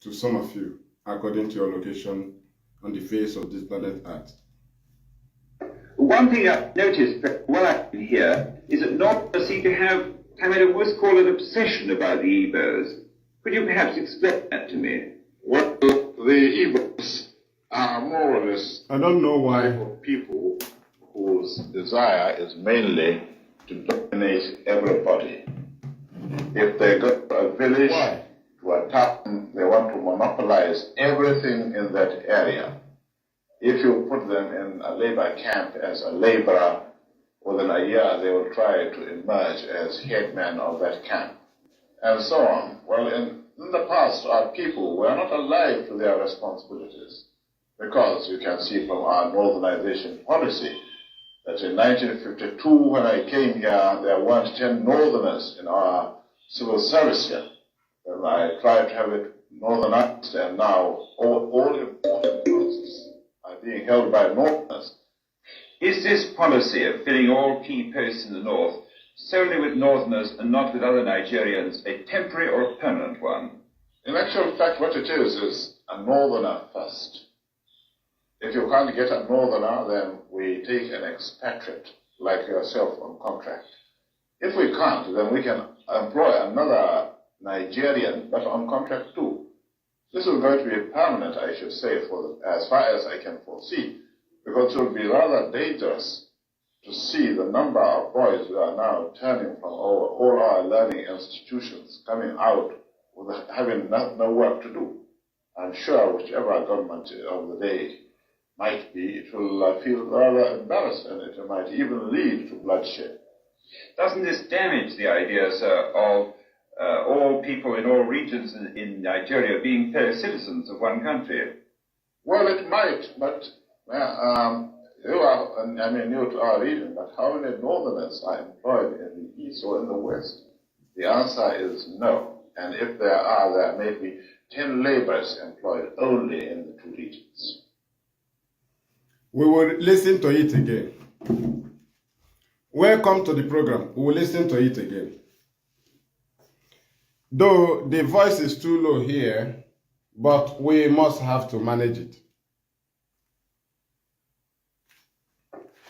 to some of you, according to your location on the face of this planet Earth. One thing I've noticed while I've been here is that Northerners seem to have, I would almost call it, obsession about the Igbos. Could you perhaps explain that to me? Well, the Igbos are more or less I don't know why. type of people whose desire is mainly to dominate everybody. If they go to a village, to a town, they want to monopolize everything in that area. If you put them in a labor camp as a laborer, within a year they will try to emerge as headman of that camp, and so on. Well, in the past, our people were not alive to their responsibilities, because you can see from our northernization policy that in 1952, when I came here, there weren't 10 northerners in our civil service here. And I tried to have it northernized, and now all important posts are being held by northerners. Is this policy of filling all key posts in the north solely with northerners and not with other Nigerians a temporary or a permanent one? In actual fact, what it is a northerner first. If you can't get a northerner, then we take an expatriate like yourself on contract. If we can't, then we can employ another Nigerian, but on contract too. This is going to be permanent, I should say, as far as I can foresee, because it will be rather dangerous to see the number of boys who are now turning from all our learning institutions coming out with having no work to do. I'm sure whichever government of the day might be, it will feel rather embarrassed, and it might even lead to bloodshed. Doesn't this damage the idea, sir, of all people in all regions in Nigeria being fellow citizens of one country? Well, it might, but you are new to our region, but how many northerners are employed in the east or in the west? The answer is no. And if there are, there may be 10 laborers employed only in the two regions. We will listen to it again. Welcome to the program. We will listen to it again. Though the voice is too low here, but we must have to manage it.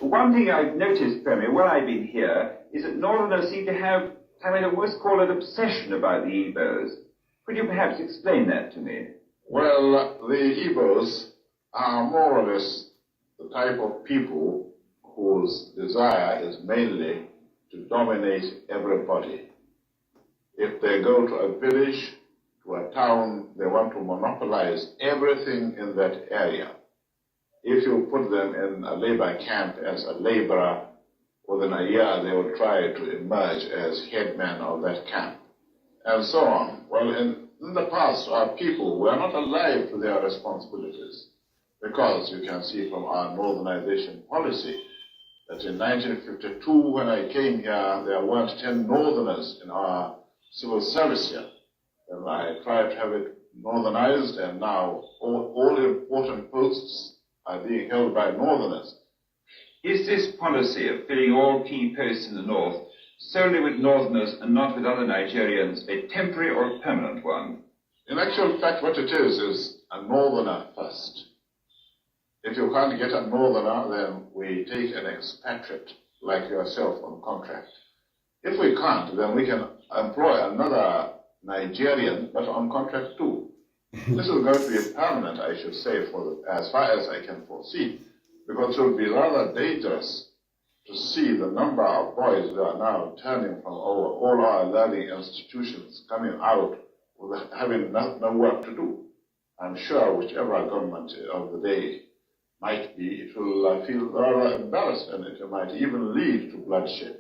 One thing I've noticed, Premier, while I've been here, is that Northerners seem to have, I would almost call it, obsession about the Igbos. Could you perhaps explain that to me? Well, the Igbos are more or less the type of people whose desire is mainly to dominate everybody. If they go to a village, to a town, they want to monopolize everything in that area. If you put them in a labor camp as a laborer, within a year they will try to emerge as headman of that camp, and so on. Well, in the past, our people were not alive to their responsibilities, because you can see from our northernization policy that in 1952, when I came here, there weren't 10 northerners in our civil service here. And I tried to have it northernized, and now all important posts are being held by northerners. Is this policy of filling all key posts in the north solely with northerners and not with other Nigerians a temporary or a permanent one? In actual fact, what it is a northerner first. If you can't get a northerner, then we take an expatriate like yourself on contract. If we can't, then we can employ another Nigerian, but on contract too. This is going to be permanent, I should say, as far as I can foresee, because it will be rather dangerous to see the number of boys who are now turning from all our learning institutions coming out with having no work to do. I'm sure whichever government of the day might be, it will feel rather embarrassed, and it might even lead to bloodshed.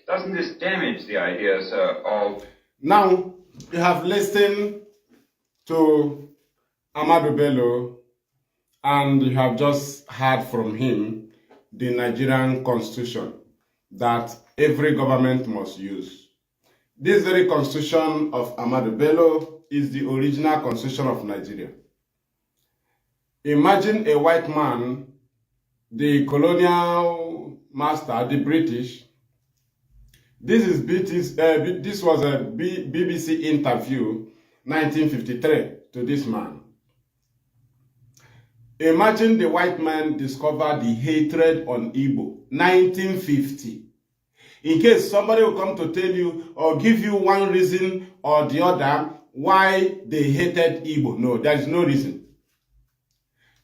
Doesn't this damage the idea, sir, of... Now, you have listened to Ahmadu Bello, and you have just heard from him the Nigerian constitution that every government must use. This very constitution of Ahmadu Bello is the original constitution of Nigeria. Imagine a white man, the colonial master, the British. This was a BBC interview 1953 to this man. Imagine the white man discovered the hatred on Igbo, 1950. In case somebody will come to tell you or give you one reason or the other why they hated Igbo. No, there is no reason.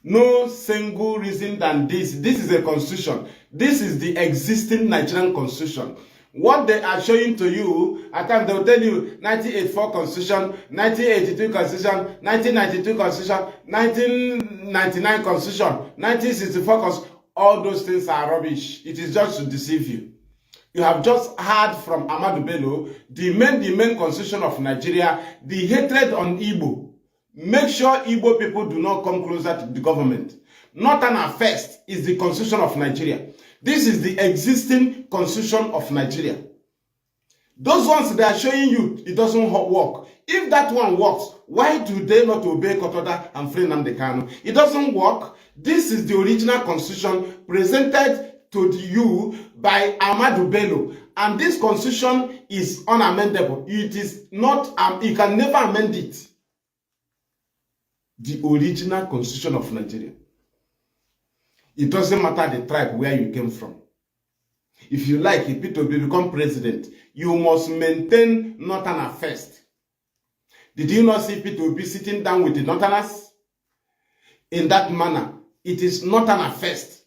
No single reason than this. This is a constitution. This is the existing Nigerian constitution. What they are showing to you, at times they will tell you 1984 constitution, 1982 constitution, 1992 constitution, 1999 constitution, 1964 constitution. All those things are rubbish. It is just to deceive you. You have just heard from Ahmadu Bello, the main constitution of Nigeria, the hatred on Igbo. Make sure Igbo people do not come closer to the government. Northern Affairs is the constitution of Nigeria. This is the existing constitution of Nigeria. Those ones they are showing you, it doesn't work. If that one works, why do they not obey Kotoda and free Nnamdi Kanu? It doesn't work. This is the original constitution presented to you by Ahmadu Bello. And this constitution is unamendable. It is not, you can never amend it. The original constitution of Nigeria. It doesn't matter the tribe where you came from. If you like, if Peter will become president, you must maintain Northerners first. Did you not see Peter will be sitting down with the Northerners? In that manner, it is Northerners first.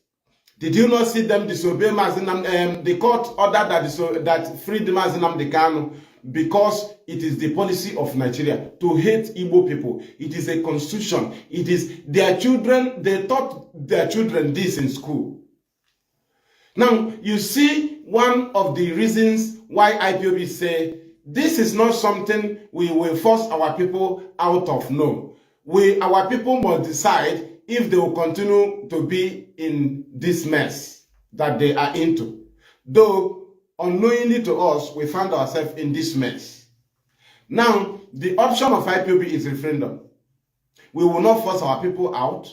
Did you not see them disobey the court order that freed Mazi Nnamdi Kanu? Because it is the policy of Nigeria to hate Igbo people. It is a constitution. It is their children, they taught their children this in school. Now, you see one of the reasons why IPOB say this is not something we will force our people out of. No. Our people must decide if they will continue to be in this mess that they are into. Though, unknowingly to us, we found ourselves in this mess. Now, the option of IPOB is referendum. We will not force our people out.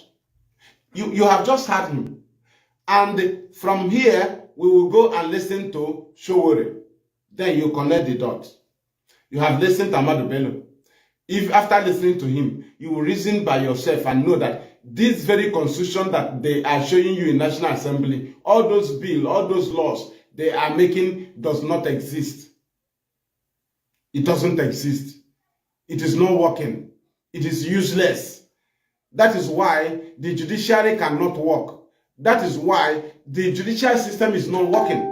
You have just heard him. And from here, we will go and listen to Showore. Then you connect the dots. You have listened to Ahmadu Bello. If after listening to him, you will reason by yourself and know that this very constitution that they are showing you in National Assembly, all those bills, all those laws they are making does not exist. It doesn't exist. It is not working. It is useless. That is why the judiciary cannot work. That is why the judicial system is not working.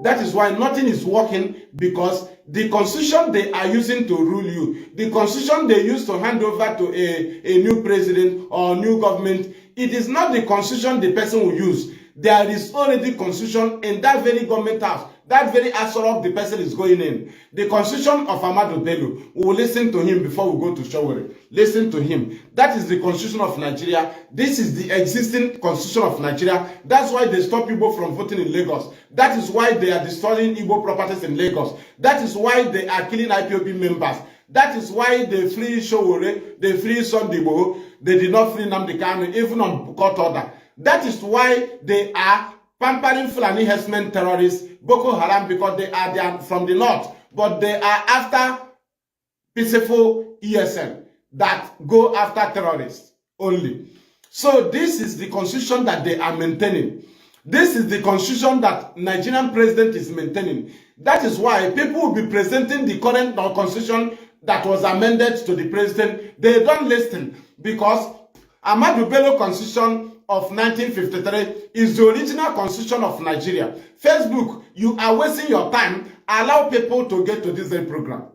That is why nothing is working, because the constitution they are using to rule you, the constitution they use to hand over to a new president or new government, it is not the constitution the person will use. There is already constitution in that very government house, that very assorok the person is going in. The constitution of Ahmadu Bello, we will listen to him before we go to Showore. Listen to him. That is the constitution of Nigeria. This is the existing constitution of Nigeria. That's why they stop people from voting in Lagos. That is why they are destroying Igbo properties in Lagos. That is why they are killing IPOB members. That is why they free Showore, they free Sunday Igbo, they did not free Nnamdi Kanu, even on court order. That is why they are pampering Fulani herdsmen terrorists, Boko Haram, because they are from the north, but they are after peaceful ESN that go after terrorists only. So this is the constitution that they are maintaining. This is the constitution that Nigerian president is maintaining. That is why people will be presenting the current constitution that was amended to the president. They don't listen, because Ahmadu Bello constitution of 1953 is the original constitution of Nigeria. Facebook, you are wasting your time. Allow people to get to this program.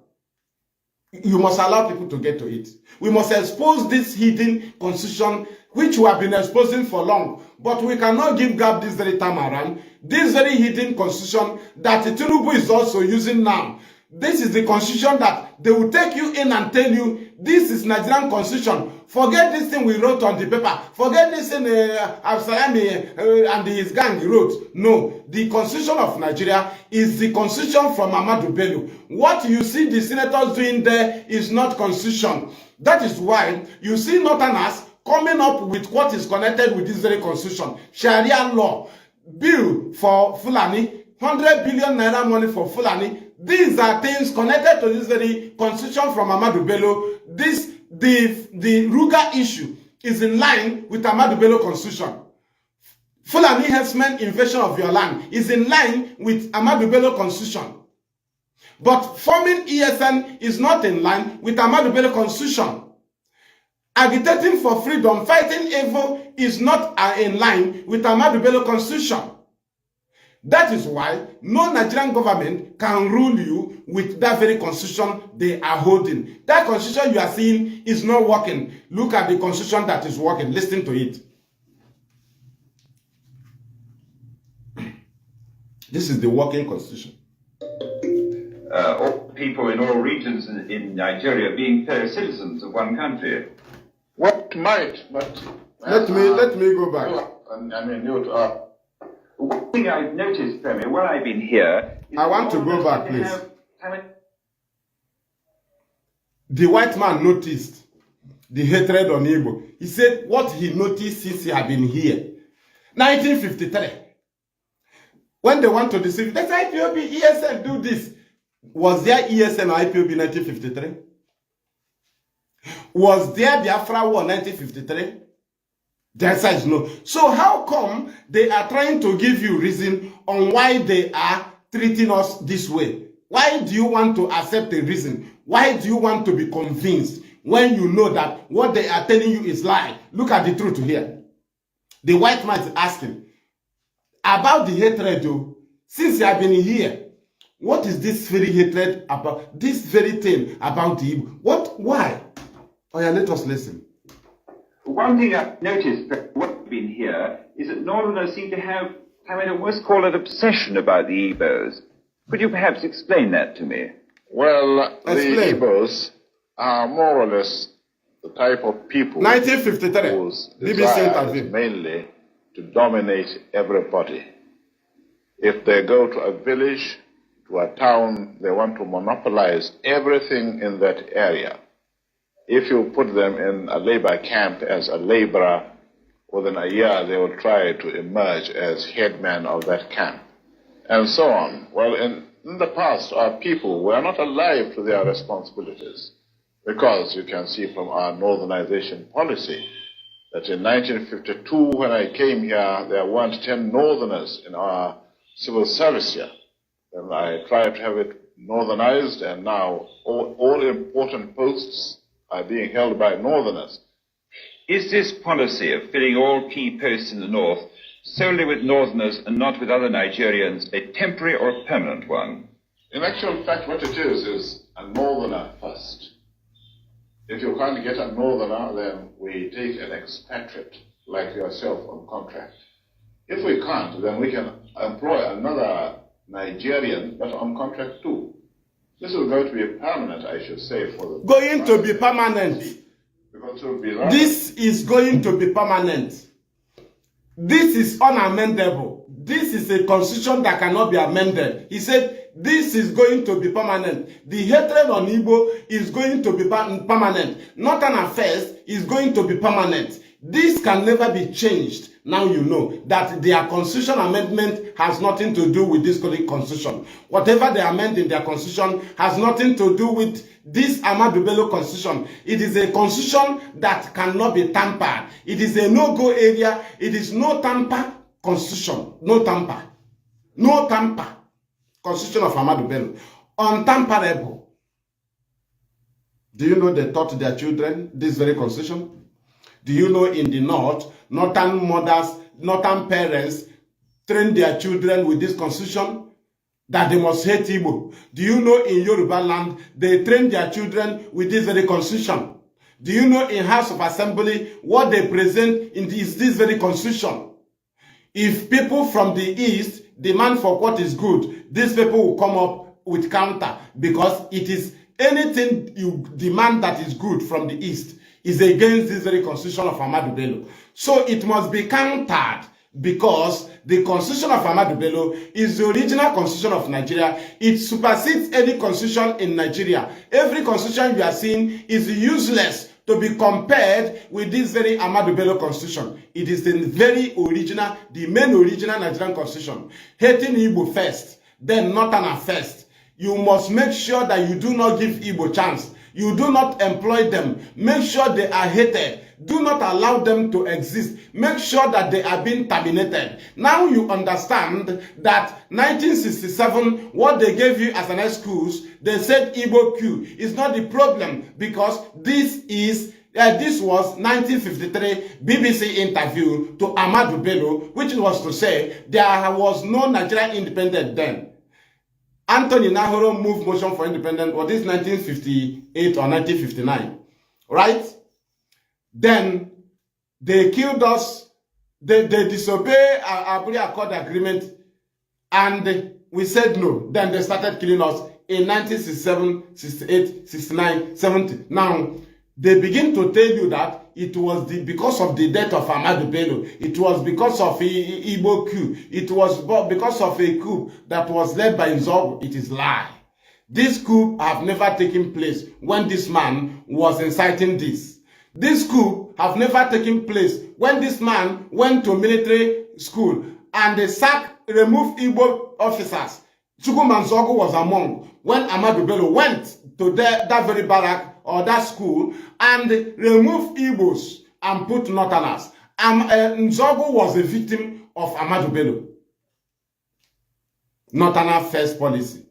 You must allow people to get to it. We must expose this hidden constitution, which we have been exposing for long. But we cannot give gap this very time around. This very hidden constitution that Tinubu is also using now. This is the constitution that they will take you in and tell you, this is Nigerian constitution. Forget this thing we wrote on the paper. Forget this thing Absalami and his gang wrote. No, the constitution of Nigeria is the constitution from Ahmadu Bello. What you see the senators doing there is not constitution. That is why you see Northerners coming up with what is connected with this very constitution. Sharia law, bill for Fulani, 100 billion naira money for Fulani. These are things connected to this very constitution from Ahmadu Bello. The Ruga issue is in line with Ahmadu Bello constitution. Fulani herdsmen invasion of your land is in line with Ahmadu Bello constitution. But forming ESN is not in line with Ahmadu Bello constitution. Agitating for freedom, fighting evil is not in line with Ahmadu Bello constitution. That is why no Nigerian government can rule you with that very constitution they are holding. That constitution you are seeing is not working. Look at the constitution that is working. Listen to it. This is the working constitution. All people in all regions in Nigeria being fellow citizens of one country. What might, but... Let me go back. I mean, one thing I've noticed, Premier, while I've been here... I want to go back, please. The white man noticed the hatred on Igbo. He said what he noticed since he had been here. 1953. When they want to deceive, let's IPOB, ESN, do this. Was there ESN or IPOB 1953? Was there Biafra war 1953? The answer is no. So how come they are trying to give you reason on why they are treating us this way? Why do you want to accept a reason? Why do you want to be convinced when you know that what they are telling you is lie? Look at the truth here. The white man is asking about the hatred, though. Since you have been here, what is this very hatred about? This very thing about the Igbo? What? Why? Oh yeah, let us listen. One thing I've noticed while I've been here is that Northerners seem to have, I mean, almost call it obsession about the Igbos. Could you perhaps explain that to me? well, the Igbos are more or less the type of people 1953. whose BBC desire interview. is mainly to dominate everybody. If they go to a village, to a town, they want to monopolize everything in that area. If you put them in a labor camp as a laborer, within a year they will try to emerge as headman of that camp, and so on. Well, in the past, our people were not alive to their responsibilities, because you can see from our northernization policy that in 1952, when I came here, there weren't 10 northerners in our civil service here. And I tried to have it northernized, and now all important posts are being held by northerners. Is this policy of filling all key posts in the north solely with northerners and not with other Nigerians a temporary or a permanent one? In actual fact, what it is a northerner first. If you can't get a northerner, then we take an expatriate like yourself on contract. If we can't, then we can employ another Nigerian, but on contract too. This is going to be permanent, I should say, for the... Going to be permanent. Because it will be This is going to be permanent. This is unamendable. This is a constitution that cannot be amended. He said, this is going to be permanent. The hatred on Igbo is going to be permanent. Northern affairs is going to be permanent. This can never be changed. Now you know that their constitution amendment has nothing to do with this constitution. Whatever they amend in their constitution has nothing to do with this Ahmadu Bello constitution. It is a constitution that cannot be tampered. It is a no-go area. It is no tamper constitution. No tamper. No tamper. Constitution of Ahmadu Bello. Untamperable. Do you know they taught their children this very constitution? Do you know in the north, northern mothers, northern parents train their children with this constitution? That they must hate Igbo. Do you know in Yoruba land, they train their children with this very constitution? Do you know in House of Assembly, what they present in this very constitution? If people from the east demand for what is good, these people will come up with counter, because it is anything you demand that is good from the east is against this very constitution of Ahmadu Bello. So it must be countered, because the constitution of Ahmadu Bello is the original constitution of Nigeria. It supersedes any constitution in Nigeria. Every constitution you are seeing is useless to be compared with this very Ahmadu Bello constitution. It is the very original, the main original Nigerian constitution. Hating Igbo first, then Northern first. you must make sure that you do not give Igbo chance. You do not employ them. Make sure they are hated. Do not allow them to exist. Make sure that they are being terminated. Now you understand that 1967, what they gave you as an excuse, they said Igbo Q is not the problem, because this was 1953 BBC interview to Ahmadu Bello, which was to say there was no Nigerian independence then. Anthony Nahoro moved motion for independence, or this 1958 or 1959, right? Then they killed us, they disobeyed our pre-accord agreement, and we said no. Then they started killing us in 1967, 68, 69, 70. Now, they begin to tell you that it was because of the death of Ahmadu Bello. It was because of Igbo coup. It was because of a coup that was led by Nzogu. It is lie. This coup have never taken place when this man was inciting this. This coup have never taken place when this man went to military school and they removed Igbo officers. Chukwuma Nzogu was among when Ahmadu Bello went to that very barrack or that school and remove Igbos and put Northerners. Nzogu was a victim of Ahmadu Bello. Northerner first policy.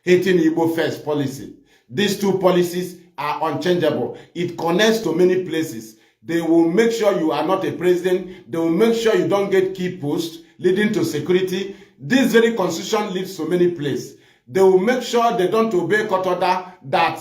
Hating Igbo first policy. These two policies are unchangeable. It connects to many places. They will make sure you are not a president. They will make sure you don't get key posts leading to security. This very constitution leads to many places. They will make sure they don't obey court order that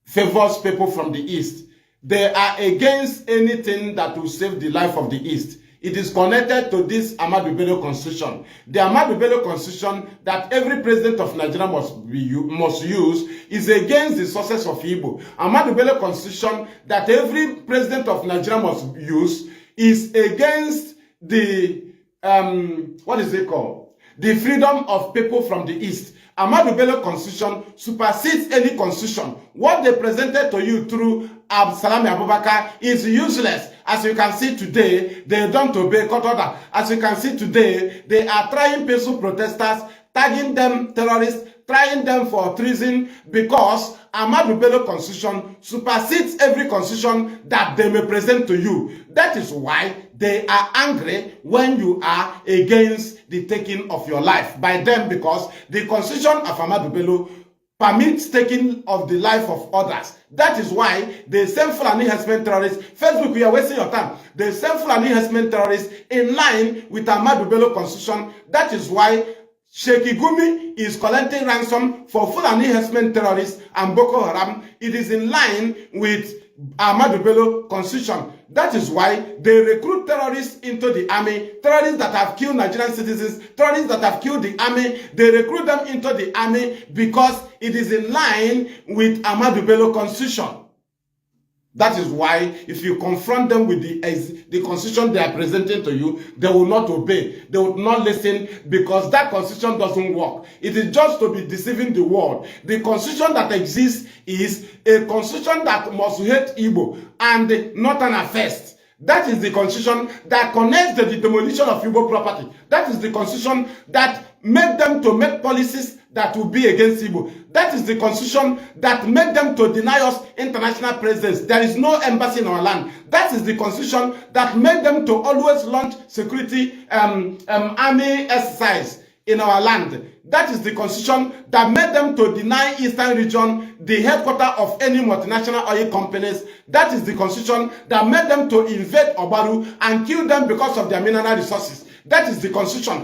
favors people from the East. They are against anything that will save the life of the East. It is connected to this Ahmadu Bello Constitution. The Ahmadu Bello Constitution that every president of Nigeria must use is against the success of Igbo. Ahmadu Bello Constitution that every president of Nigeria must use is against the, what is it called? The freedom of people from the East. Ahmadu Bello Constitution supersedes any constitution. What they presented to you through Salami Abubakar is useless. As you can see today, they don't obey court order. As you can see today, they are trying peaceful protesters, tagging them terrorists, trying them for treason, because Ahmadu Bello Constitution supersedes every constitution that they may present to you. That is why they are angry when you are against the taking of your life by them, because the constitution of Ahmadu Bello permits taking of the life of others. That is why the same Fulani herdsmen terrorists, Facebook, you are wasting your time. The same Fulani herdsmen terrorists in line with Ahmadu Bello Constitution. That is why Sheikh Gumi is collecting ransom for Fulani herdsmen terrorists and Boko Haram. It is in line with Ahmadu Bello Constitution. That is why they recruit terrorists into the army, terrorists that have killed Nigerian citizens, terrorists that have killed the army. They recruit them into the army because it is in line with Ahmadu Bello Constitution. That is why if you confront them with the constitution they are presenting to you, they will not obey. They will not listen, because that constitution doesn't work. It is just to be deceiving the world. The constitution that exists is a constitution that must hate Igbo and Northern first. That is the constitution that connects the demolition of Igbo property. That is the constitution that made them to make policies that will be against Igbo. That is the constitution that made them to deny us international presence. There is no embassy in our land. That is the constitution that made them to always launch security army exercise in our land. That is the constitution that made them to deny Eastern region the headquarters of any multinational oil companies. That is the constitution that made them to invade Obaru and kill them because of their mineral resources. That is the constitution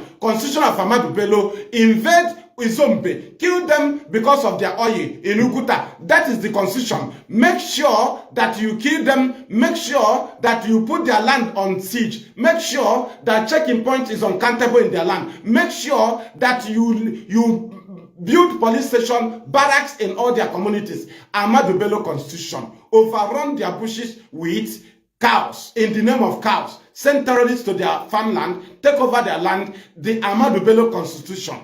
of Ahmadu Bello. Invade Izombe, kill them because of their oil in Uguta. That is the constitution. Make sure that you kill them. Make sure that you put their land on siege. Make sure that checking point is uncountable in their land. Make sure that you build police station, barracks in all their communities. Ahmadu Bello Constitution. Overrun their bushes with cows, in the name of cows. Send terrorists to their farmland, take over their land. The Ahmadu Bello Constitution.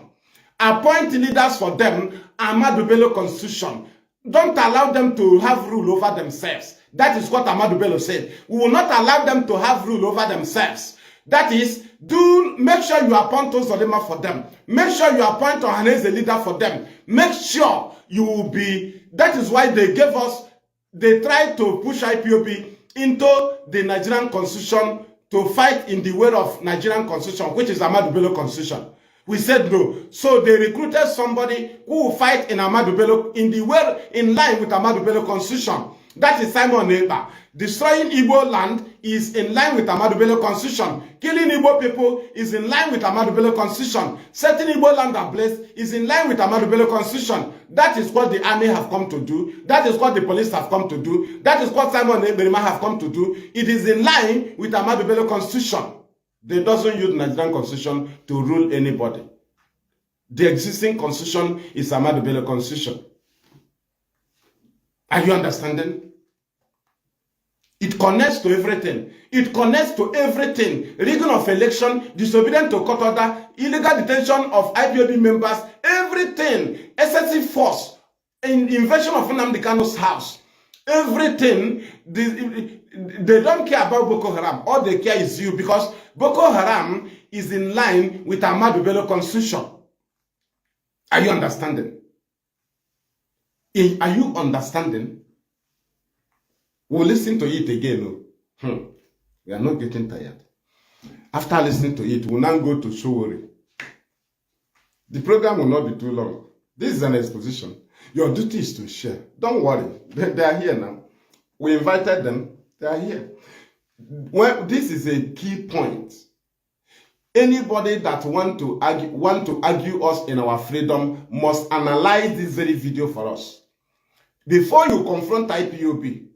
Appoint leaders for them, Ahmadu Bello Constitution. Don't allow them to have rule over themselves. That is what Ahmadu Bello said. We will not allow them to have rule over themselves. That is, Do make sure you appoint Ozodema for them. Make sure you appoint Ohaneze leader for them. Make sure you will be. That is why they gave us. They tried to push IPOB into the Nigerian constitution to fight in the way of Nigerian constitution, which is Ahmadu Bello constitution. We said no. So they recruited somebody who will fight in Ahmadu Bello in the way in line with Ahmadu Bello constitution. That is Simon Ekpa. Destroying Igbo land is in line with Ahmadu Bello constitution. Killing Igbo people is in line with Ahmadu Bello constitution. Setting Igbo land ablaze is in line with Ahmadu Bello constitution. That is what the army have come to do. That is what the police have come to do. That is what Simon Ekpa have come to do. It is in line with Ahmadu Bello constitution. They doesn't use Nigerian constitution to rule anybody. The existing constitution is Ahmadu Bello constitution. Are you understanding? It connects to everything. It connects to everything. Rigging of election, disobedience to court order, illegal detention of IPOB members, everything. Excessive force, invasion of Nnamdi Kanu's house, everything. They don't care about Boko Haram. All they care is you, because Boko Haram is in line with Ahmadu Bello constitution. Are you understanding? Are you understanding? We'll listen to it again. We are not getting tired. After listening to it, we'll now go to Showori. The program will not be too long. This is an exposition. Your duty is to share. Don't worry. They are here now. We invited them. They are here. Well, this is a key point. Anybody that want to argue us in our freedom must analyze this very video for us. Before you confront IPOB,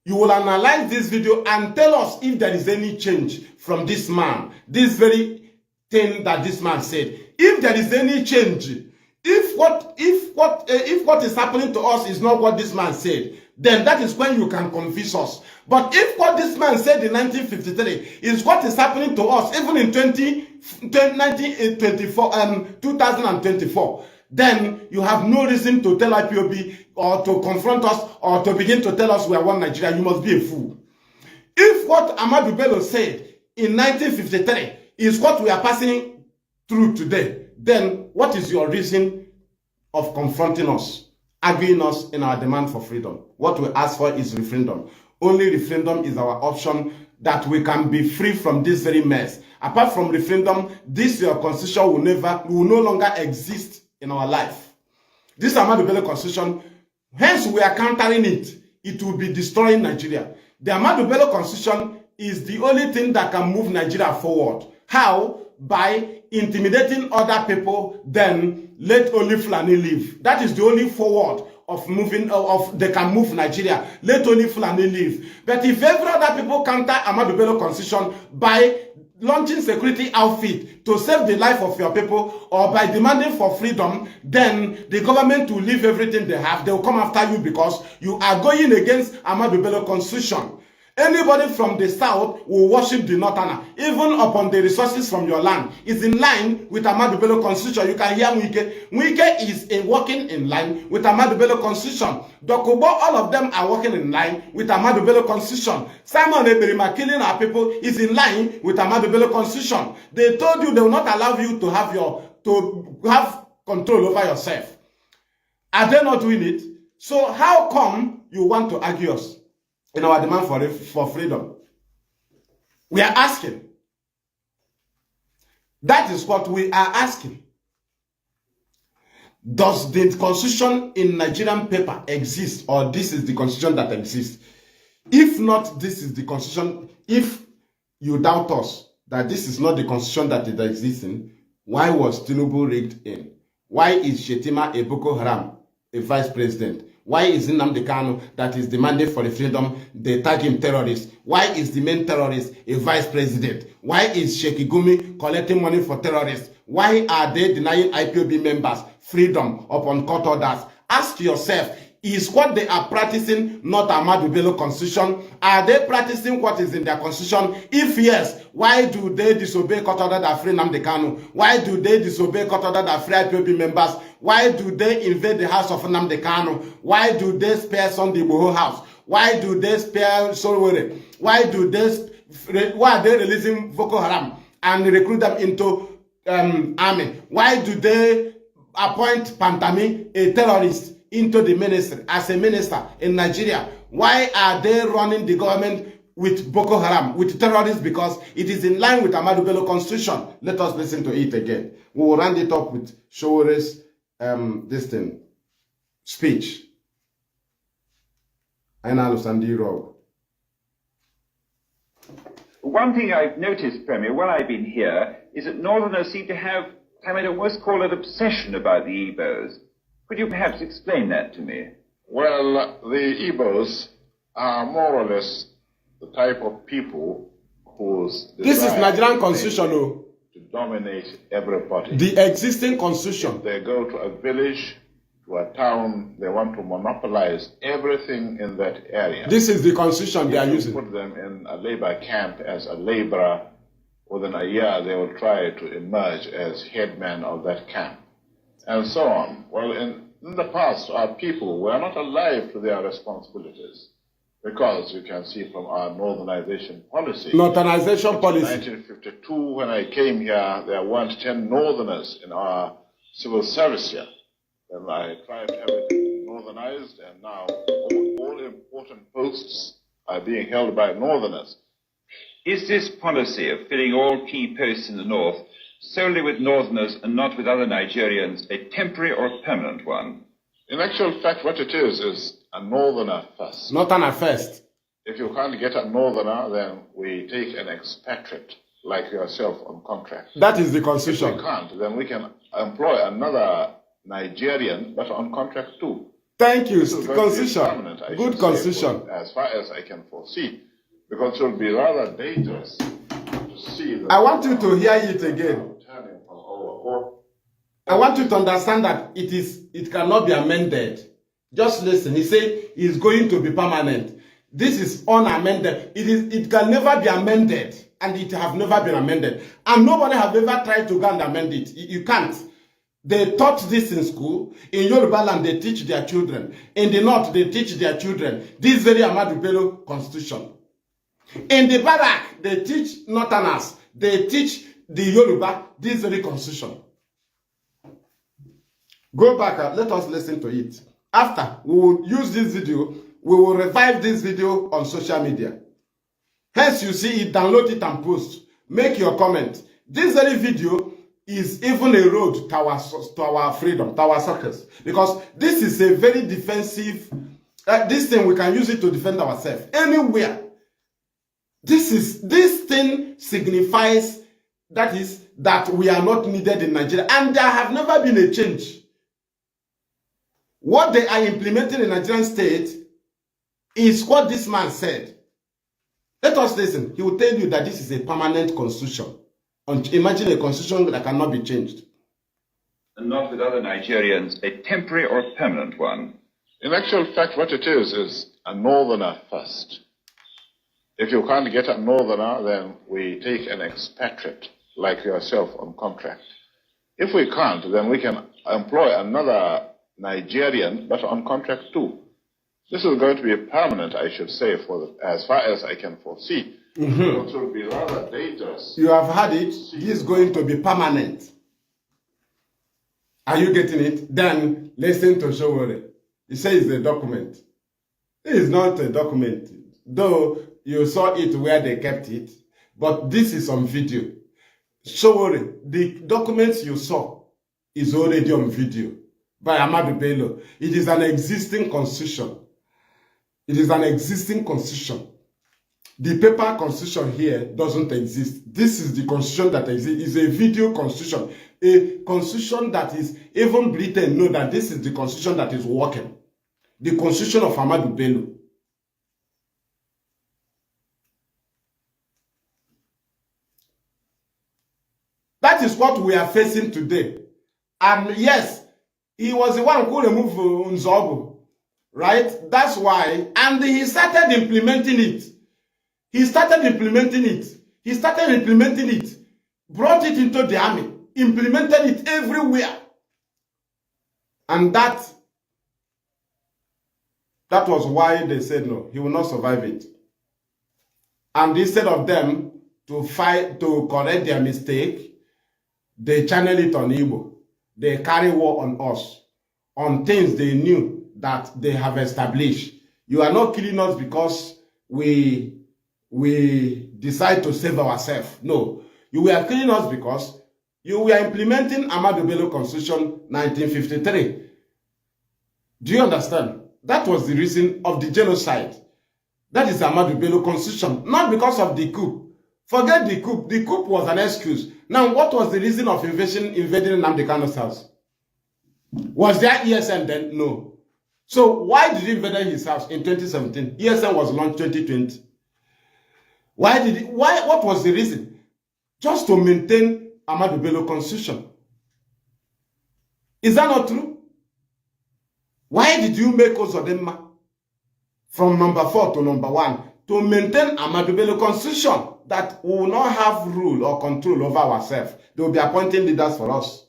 you will analyze this video and tell us if there is any change from this man, this very thing that this man said. If there is any change, if what is happening to us is not what this man said, then that is when you can convince us. But if what this man said in 1953 is what is happening to us, even in 2024, then you have no reason to tell IPOB or to confront us or to begin to tell us we are one Nigeria. You must be a fool. If what Ahmadu Bello said in 1953 is what we are passing through today, then what is your reason of confronting us, arguing us in our demand for freedom? What we ask for is referendum. Only referendum is our option that we can be free from this very mess. Apart from referendum, this your constitution will no longer exist in our life. This Ahmadu Bello constitution, hence we are countering it. It will be destroying Nigeria. The Ahmadu Bello constitution is the only thing that can move Nigeria forward. How? By intimidating other people, then let only Fulani live. That is the only forward of moving, they can move Nigeria. Let only Fulani live. But if every other people counter Ahmadu Bello constitution by launching security outfit to save the life of your people or by demanding for freedom, then the government will leave everything they have. They will come after you because you are going against Ahmadu Bello constitution. Anybody from the south will worship the northerner, even upon the resources from your land. It's in line with Ahmadu Bello constitution. You can hear Wike. Wike is working in line with Ahmadu Bello constitution. Dokubo, all of them are working in line with Ahmadu Bello constitution. Simon Ekpa killing our people is in line with Ahmadu Bello constitution. They told you they will not allow you to have control over yourself. Are they not doing it? So how come you want to argue us in our demand for freedom? We are asking. That is what we are asking. Does the constitution in Nigerian paper exist, or this is the constitution that exists? If not, this is the constitution. If you doubt us that this is not the constitution that is existing, why was Tinubu rigged in? Why is Shetima a Boko Haram a vice president? Why is Nnamdi Kanu that is demanding for referendum, they tag him terrorist? Why is the main terrorist a vice president? Why is Sheikh Gumi collecting money for terrorists? Why are they denying IPOB members freedom upon court orders? Ask yourself, is what they are practicing not Ahmadu Bello constitution? Are they practicing what is in their constitution? If yes, why do they disobey court order that free Nnamdi Kanu? Why do they disobey court order that free IPOB members? Why do they invade the house of Nnamdi Kanu? Why do they spare Sunday Igboho house? Why do they spare Sorowere? Why are they releasing Boko Haram? and recruit them into army? Why do they appoint Pantami, a terrorist, into the ministry as a minister in Nigeria? Why are they running the government with Boko Haram, with terrorists? Because it is in line with Ahmadu Bello constitution. Let us listen to it again. We will round it up with Showore's speech. I understand you, Rob. One thing I've noticed, Premier, while I've been here, is that Northerners seem to have, I might almost call it, obsession about the Igbos. Could you perhaps explain that to me? Well, the Igbos are more or less the type of people whose this is Nigerian constitution, to dominate everybody. The existing constitution. If they go to a village, to a town, they want to monopolize everything in that area. This is the constitution they are using. Put them in a labor camp as a laborer. Within a year, they will try to emerge as headman of that camp, and so on. Well, in the past, our people were not alive to their responsibilities, because you can see from our northernization policy. Northernization policy. In 1952, when I came here, there weren't 10 northerners in our civil service here. Then I tried to have it northernized, and now all important posts are being held by northerners. Is this policy of filling all key posts in the north solely with northerners and not with other Nigerians a temporary or a permanent one? In actual fact, what it is a northerner first. Northerner first. If you can't get a northerner, then we take an expatriate like yourself on contract. That is the constitution. If we can't, then we can employ another Nigerian, but on contract too. Thank you. Constitution. Good constitution. As far as I can foresee, because it will be rather dangerous to see. I want you to hear it again. I want you to understand that it cannot be amended. Just listen. He said it's going to be permanent. This is unamended. It can never be amended, and it have never been amended. And nobody have ever tried to go and amend it. You can't. They taught this in school. In Yoruba land, they teach their children. In the north, they teach their children this very Ahmadu Bello constitution. In the barrack, they teach northerners. They teach the Yoruba this very constitution. Go back, let us listen to it. After, we will use this video. We will revive this video on social media. Hence, you see it, download it and post. Make your comment. This very video is even a road to our freedom, to our success. Because this is a very defensive, this thing, we can use it to defend ourselves. Anywhere. This thing signifies that we are not needed in Nigeria. And there have never been a change. What they are implementing in the Nigerian state is what this man said. Let us listen. He will tell you that this is a permanent constitution. Imagine a constitution that cannot be changed. And not with other Nigerians, a temporary or a permanent one. In actual fact, what it is a northerner first. If you can't get a northerner, then we take an expatriate like yourself on contract. If we can't, then we can employ another Nigerian, but on contract too. This is going to be permanent, I should say, as far as I can foresee. It will be rather dangerous. You have had it. This is going to be permanent. Are you getting it? Then listen to Showore. He says the document. It is not a document, though you saw it where they kept it, but this is on video. Showore, the documents you saw is already on video by Ahmadu Bello. It is an existing constitution. It is an existing constitution. The paper constitution here doesn't exist. This is the constitution that exists. It's a video constitution. A constitution that is, even Britain know that this is the constitution that is working. The constitution of Ahmadu Bello. That is what we are facing today. And yes, he was the one who removed Nzobo. Right? That's why. And he started implementing it. He started implementing it. He started implementing it. Brought it into the army. Implemented it everywhere. And that was why they said no. He will not survive it. And instead of them to fight, to correct their mistake, they channel it on Igbo. They carry war on us, on things they knew that they have established. You are not killing us because we decide to save ourselves. No. You were killing us because you were implementing Ahmadu Bello Constitution 1953. Do you understand? That was the reason of the genocide. That is Ahmadu Bello Constitution, not because of the coup. Forget the coup. The coup was an excuse. Now, what was the reason of invading Nnamdi Kanu's house? Was there ESN then? No. So why did he invade his house in 2017? ESN was launched 2020. What was the reason? Just to maintain Ahmadu Bello Constitution. Is that not true? Why did you make Ozodema from number 4 to number 1? To maintain Ahmadu Bello Constitution that we will not have rule or control over ourselves. They will be appointing leaders for us.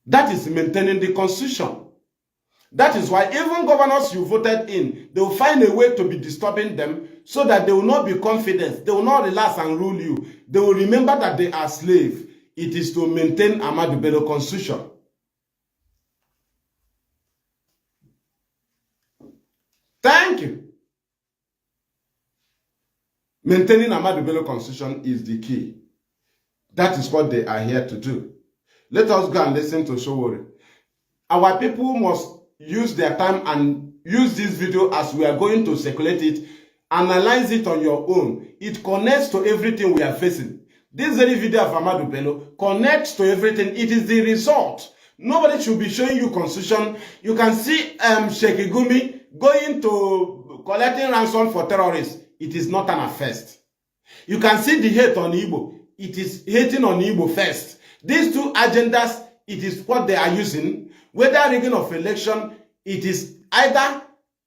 That is maintaining the Constitution. That is why even governors you voted in, they will find a way to be disturbing them so that they will not be confident. They will not relax and rule you. They will remember that they are slaves. It is to maintain Ahmadu Bello Constitution. Thank you. Maintaining Ahmadu Bello Constitution is the key. That is what they are here to do. Let us go and listen to Showore. Our people must use their time and use this video as we are going to circulate it. Analyze it on your own. It connects to everything we are facing. This very video of Ahmadu Bello connects to everything. It is the result. Nobody should be showing you constitution. You can see Sheikh Gumi going to collecting ransom for terrorists. It is not an first. You can see the hate on Igbo. It is hating on Igbo first. These two agendas, it is what they are using. Whether rigging of election, it is either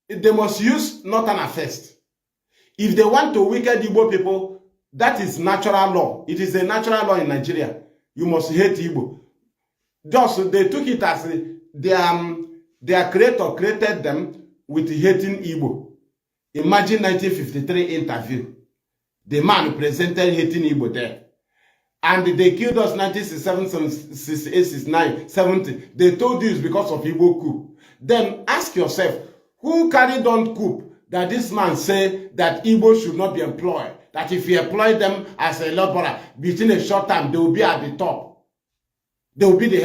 they must use Northern first. If they want to wicked Igbo people, that is natural law. It is a natural law in Nigeria. You must hate Igbo. Just they took it as their creator created them with hating Igbo. Imagine 1953 interview. The man presented hating Igbo there. And they killed us 1967, 68, 69, 70. They told you it's because of Igbo coup. Then ask yourself, who carried on coup that this man said that Igbo should not be employed? That if you employ them as a laborer, between a short time, they will be at the top. They will be the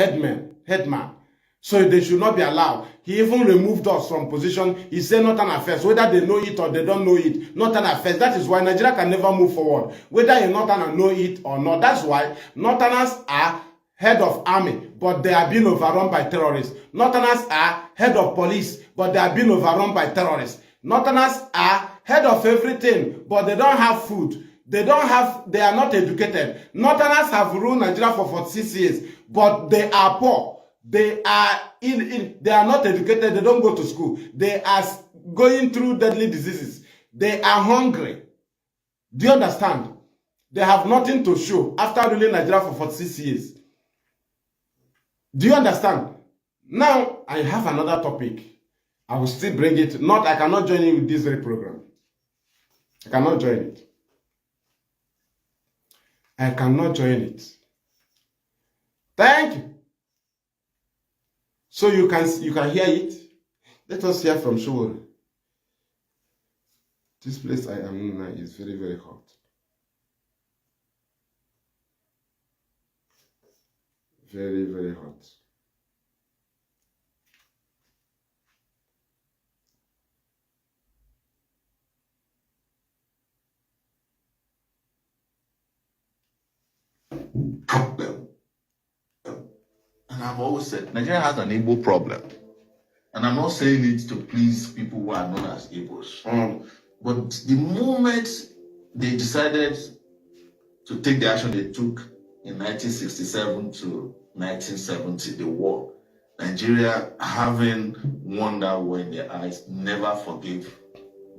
headman. So they should not be allowed. He even removed us from position. He said Northern affairs. Whether they know it or they don't know it, Northern affairs. That is why Nigeria can never move forward. Whether a Northerner know it or not. That's why Northerners are head of army, but they are being overrun by terrorists. Northerners are head of police, but they are being overrun by terrorists. Northerners are head of everything, but they don't have food. They are not educated. Northerners have ruled Nigeria for 46 years, but they are poor. They are not educated. They don't go to school. They are going through deadly diseases. They are hungry. Do you understand? They have nothing to show after ruling Nigeria for 46 years. Do you understand? Now, I have another topic. I will still bring it. I cannot join you with this very program. I cannot join it. I cannot join it. Thank you. So you can hear it. Let us hear from Showore. This place I am in now is very, very hot. Very, very hot. Problem. And I've always said Nigeria has an Igbo problem. And I'm not saying it to please people who are known as Igbos. But the moment they decided to take the action they took in 1967 to 1970, the war, Nigeria, having wonder war in their eyes, never forgave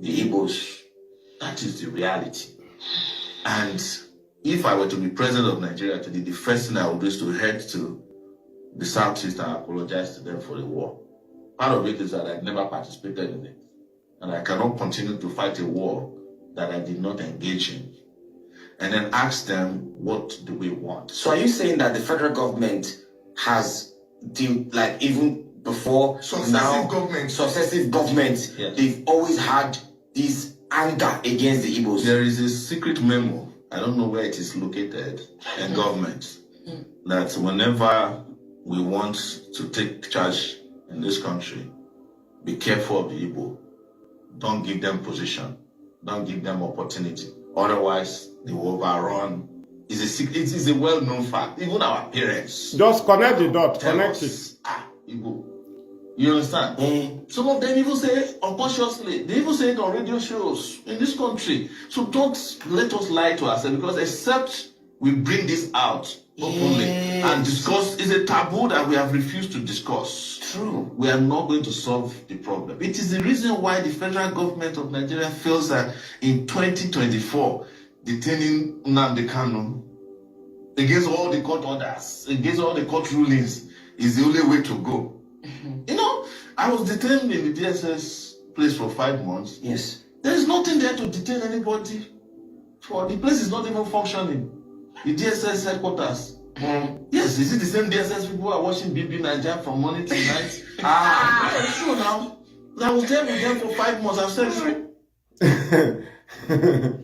the Igbos. That is the reality. And if I were to be president of Nigeria today, the first thing I would do is to head to the Southeast and apologize to them for the war. Part of it is that I never participated in it. And I cannot continue to fight a war that I did not engage in. and then ask them, what do we want? So are you saying that the federal government has, even before Successive governments, Yes. they've always had this anger against the Igbos? There is a secret memo, I don't know where it is located, in government, that whenever we want to take charge in this country, be careful of the Igbo. Don't give them position. Don't give them opportunity. Otherwise, they will overrun. It's a secret. It is a well-known fact. Even our parents. Just connect the dot. Tell Connect us, it. Igbo. You understand? Some of them even say unconsciously. They even say it on radio shows in this country. So don't let us lie to ourselves, because except we bring this out openly and discuss, it's a taboo that we have refused to discuss. True. We are not going to solve the problem. It is the reason why the federal government of Nigeria feels that in 2024, detaining Nnamdi Kanu against all the court orders, against all the court rulings, is the only way to go. You know, I was detained in the DSS place for 5 months. Yes. There is nothing there to detain anybody for. The place is not even functioning. The DSS headquarters. Yes, is it the same DSS people who are watching BB Nigeria from morning to night? It's true now. I was there with them for 5 months. I've said it.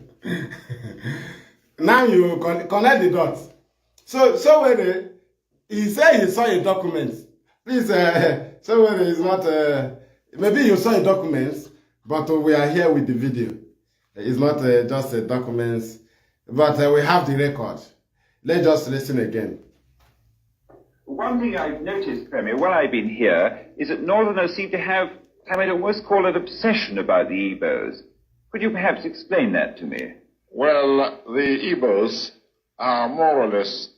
Now you connect the dots. So when he said he saw a document, please, so when it's not, maybe you saw a document, but we are here with the video. It's not just a documents, but we have the record. Let's just listen again. One thing I've noticed, Premier, while I've been here, is that Northerners seem to have, I might almost call it, obsession about the Igbos. Could you perhaps explain that to me? Well, the Igbos are more or less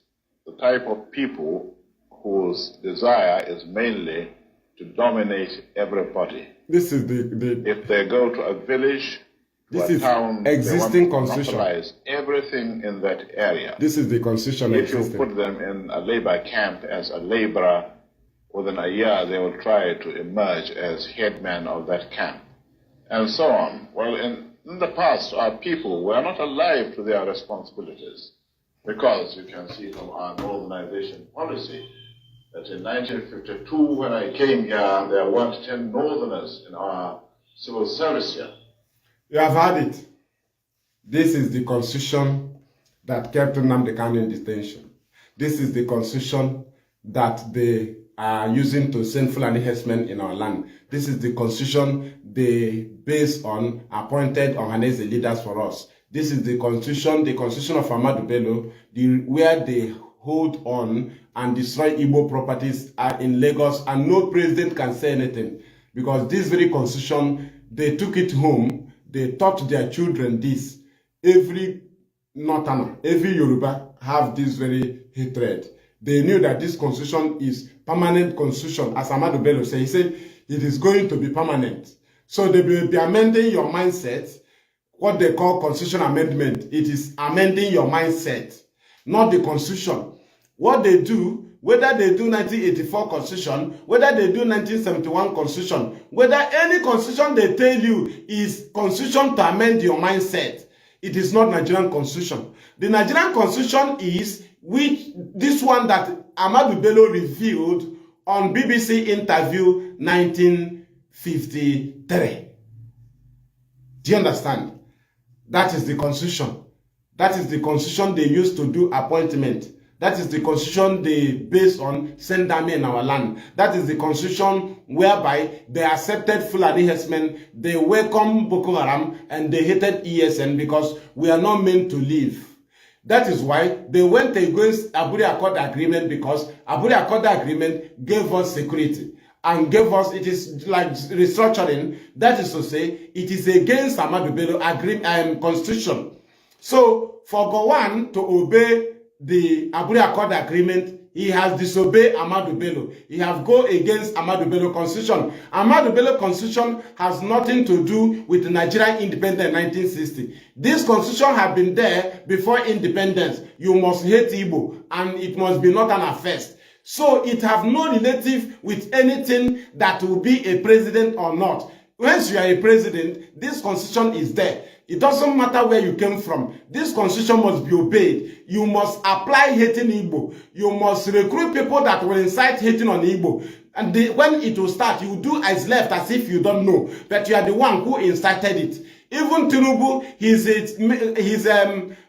the type of people whose desire is mainly to dominate everybody. This is the If they go to a village, this to a is town, existing they want to constitution. monopolize everything in that area. This is the constitution If you existing. put them in a labor camp as a laborer, within a year they will try to emerge as headman of that camp, and so on. Well, in the past, our people were not alive to their responsibilities, because you can see from our northernization policy that in 1952, when I came here, there weren't 10 northerners in our civil service here. You have heard it. This is the constitution that kept Nnamdi Kanu in detention. This is the constitution that they are using to send Fulani herdsmen in our land. This is the constitution they base on appointed Ohanese leaders for us. This is the constitution of Ahmadu Bello, where they hold on and destroy Igbo properties are in Lagos, and no president can say anything, because this very constitution, they took it home. They taught their children this. Every Northerner, every Yoruba have this very hatred. They knew that this constitution is permanent constitution. As Ahmadu Bello said, he said it is going to be permanent. So they will be amending your mindset, what they call constitution amendment. It is amending your mindset, not the constitution. What they do, whether they do 1984 constitution, whether they do 1971 constitution, whether any constitution they tell you is constitution to amend your mindset, it is not Nigerian constitution. The Nigerian constitution is this one that Ahmadu Bello revealed on BBC interview 1953. Do you understand? That is the constitution. That is the constitution they used to do appointment. That is the constitution they based on send army in our land. That is the constitution whereby they accepted Fulani herdsmen, they welcomed Boko Haram, and they hated ESN because we are not meant to live. That is why they went against Aburi Accord Agreement, because Aburi Accord Agreement gave us security and gave us, it is like restructuring. That is to say, it is against Ahmadu Bello constitution. So for Gowon to obey the Aburi Accord Agreement, he has disobeyed Ahmadu Bello. He has go against Ahmadu Bello constitution. Ahmadu Bello constitution has nothing to do with Nigerian independence in 1960. This constitution has been there before independence. You must hate Igbo, and it must be Northern first. So it have no relative with anything that will be a president or not. once you are a president, this constitution is there. It doesn't matter where you came from. This constitution must be obeyed. You must apply hating Igbo. You must recruit people that will incite hating on Igbo. And when it will start, you do as left as if you don't know. But you are the one who incited it. Even Tinubu, his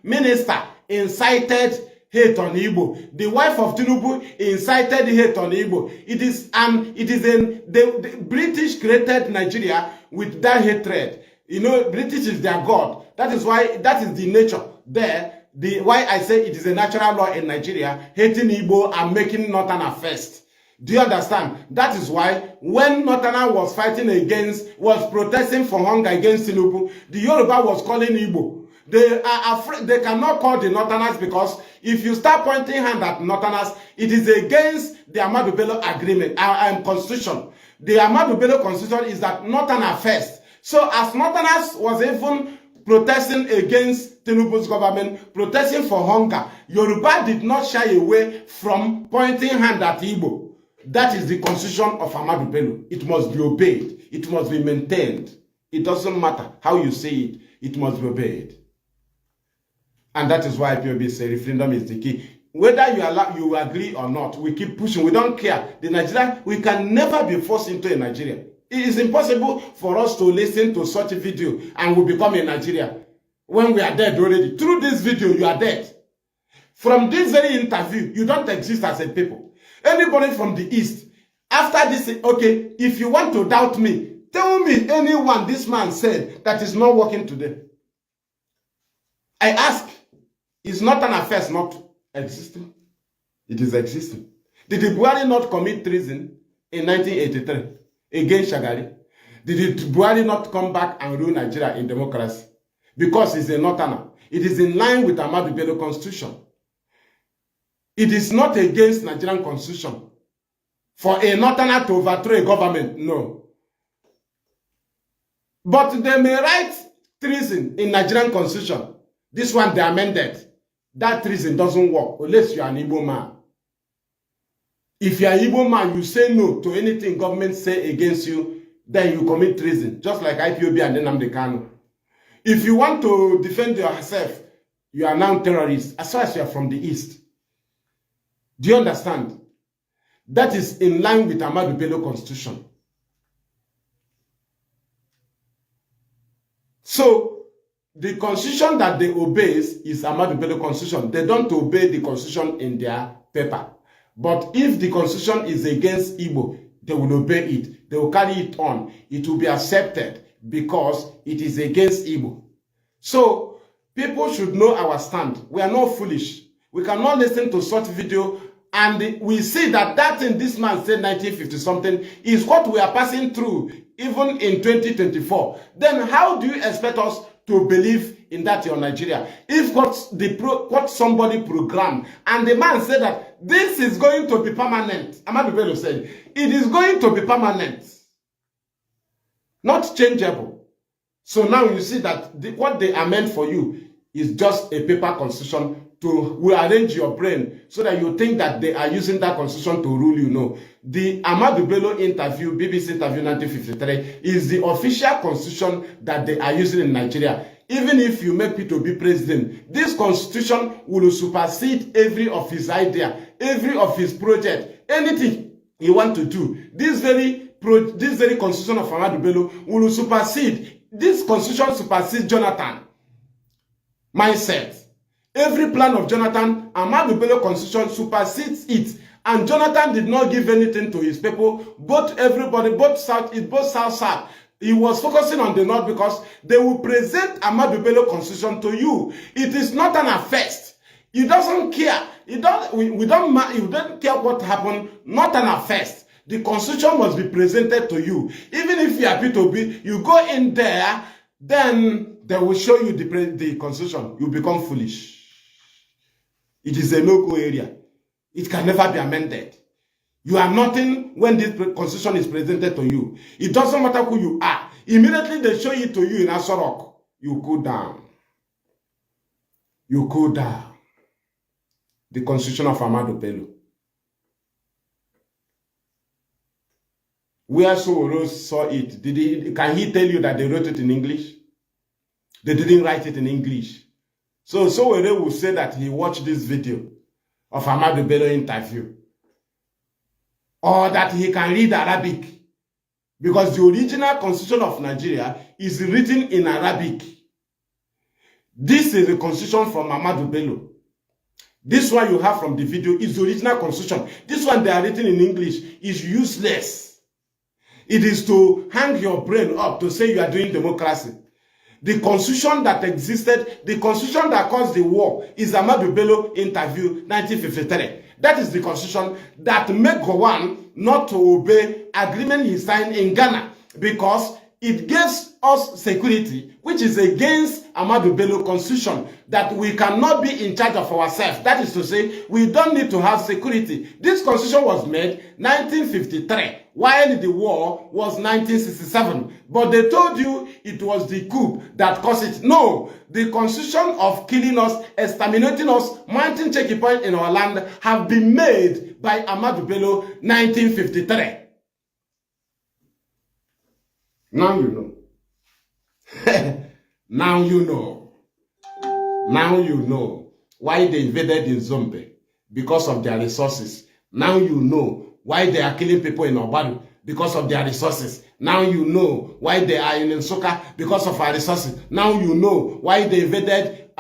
minister, incited hate on Igbo. The wife of Tinubu incited hate on Igbo. It is the British created Nigeria with that hatred. You know, British is their God. That is why, that is the nature there. Why I say it is a natural law in Nigeria, hating Igbo and making Northerner first. Do you understand? That is why when Northerner was protesting for hunger against Tinubu, the Yoruba was calling Igbo. They are afraid, they cannot call the Northerners because if you start pointing hand at Northerners, it is against the Ahmadu Bello agreement and constitution. The Ahmadu Bello constitution is that Northerner first. So as Northerners was even protesting against Tinubu's government, protesting for hunger, Yoruba did not shy away from pointing hand at Igbo. That is the constitution of Ahmadu Bello. It must be obeyed. It must be maintained. It doesn't matter how you say it. It must be obeyed. And that is why IPOB say referendum is the key. Whether you agree or not, we keep pushing. We don't care. The Nigeria, we can never be forced into a Nigeria. It is impossible for us to listen to such a video and we become a Nigeria when we are dead already. Through this video, you are dead. From this very interview, you don't exist as a people. Anybody from the East, after this, okay, if you want to doubt me, tell me anyone this man said that is not working today. I ask, is not an affair not existing? It is existing. Did the Buhari not commit treason in 1983 against Shagari? Did the Buhari not come back and rule Nigeria in democracy? Because he's a Northerner. It is in line with Ahmadu Bello constitution. It is not against Nigerian constitution for a Northerner to overthrow a government. No. But they may write treason in Nigerian constitution. This one they amended. That treason doesn't work unless you are an Igbo man. If you are an Igbo man, you say no to anything government say against you, then you commit treason, just like IPOB and Nnamdi Kanu. If you want to defend yourself, you are now terrorist, as far as you are from the East. Do you understand? That is in line with Ahmadu Bello constitution. So, the constitution that they obey is Ahmadu Bello constitution. They don't obey the constitution in their paper. But if the constitution is against Igbo, they will obey it. They will carry it on. It will be accepted because it is against Igbo. So, people should know our stand. We are not foolish. We cannot listen to such video and we see that that thing this man said 1950-something is what we are passing through even in 2024. Then how do you expect us to believe in that in Nigeria? If what somebody programmed and the man said that this is going to be permanent, Ahmadu Bello said, it is going to be permanent, not changeable. So now you see that what they amend for you is just a paper constitution to rearrange your brain so that you think that they are using that constitution to rule you. No. The Ahmadu Bello interview, BBC interview 1953, is the official constitution that they are using in Nigeria. Even if you make Peter be president, this constitution will supersede every of his idea, every of his project, anything he want to do. This very constitution of Ahmadu Bello will supersede. This constitution supersedes Jonathan mindset. Every plan of Jonathan, Ahmadu Bello constitution supersedes it. And Jonathan did not give anything to his people. Both south, south. He was focusing on the north because they will present Ahmadu Bello constitution to you. It is not an affair. He doesn't care. We don't care what happened. Not an affair. The constitution must be presented to you. Even if you are P2B, you go in there, then they will show you the constitution. You become foolish. It is a no-go area. It can never be amended. You are nothing when this constitution is presented to you. It doesn't matter who you are. Immediately they show it to you in Asorok. You go down. You go down. The constitution of Ahmadu Bello. where Sowore saw it, can he tell you that they wrote it in English? They didn't write it in English. So Sowore will say that he watched this video of Ahmadu Bello interview, or that he can read Arabic, because the original constitution of Nigeria is written in Arabic. This is the constitution from Ahmadu Bello. This one you have from the video is the original constitution. This one they are written in English is useless. It is to hang your brain up to say you are doing democracy. The constitution that existed, the constitution that caused the war, is Ahmadu Bello interview 1953. That is the constitution that made Gowon not to obey agreement he signed in Ghana, because it gives us security, which is against Ahmadu Bello constitution, that we cannot be in charge of ourselves. That is to say, we don't need to have security. This constitution was made 1953, while the war was 1967. But they told you it was the coup that caused it. No, the constitution of killing us, exterminating us, mounting checkpoint in our land have been made by Ahmadu Bello 1953. Now you know. Now you know. Now you know why they invaded in Zombe, because of their resources. Now you know why they are killing people in Obaru, because of their resources. Now you know why they are in Nsoka, because of our resources. Now you know why they invaded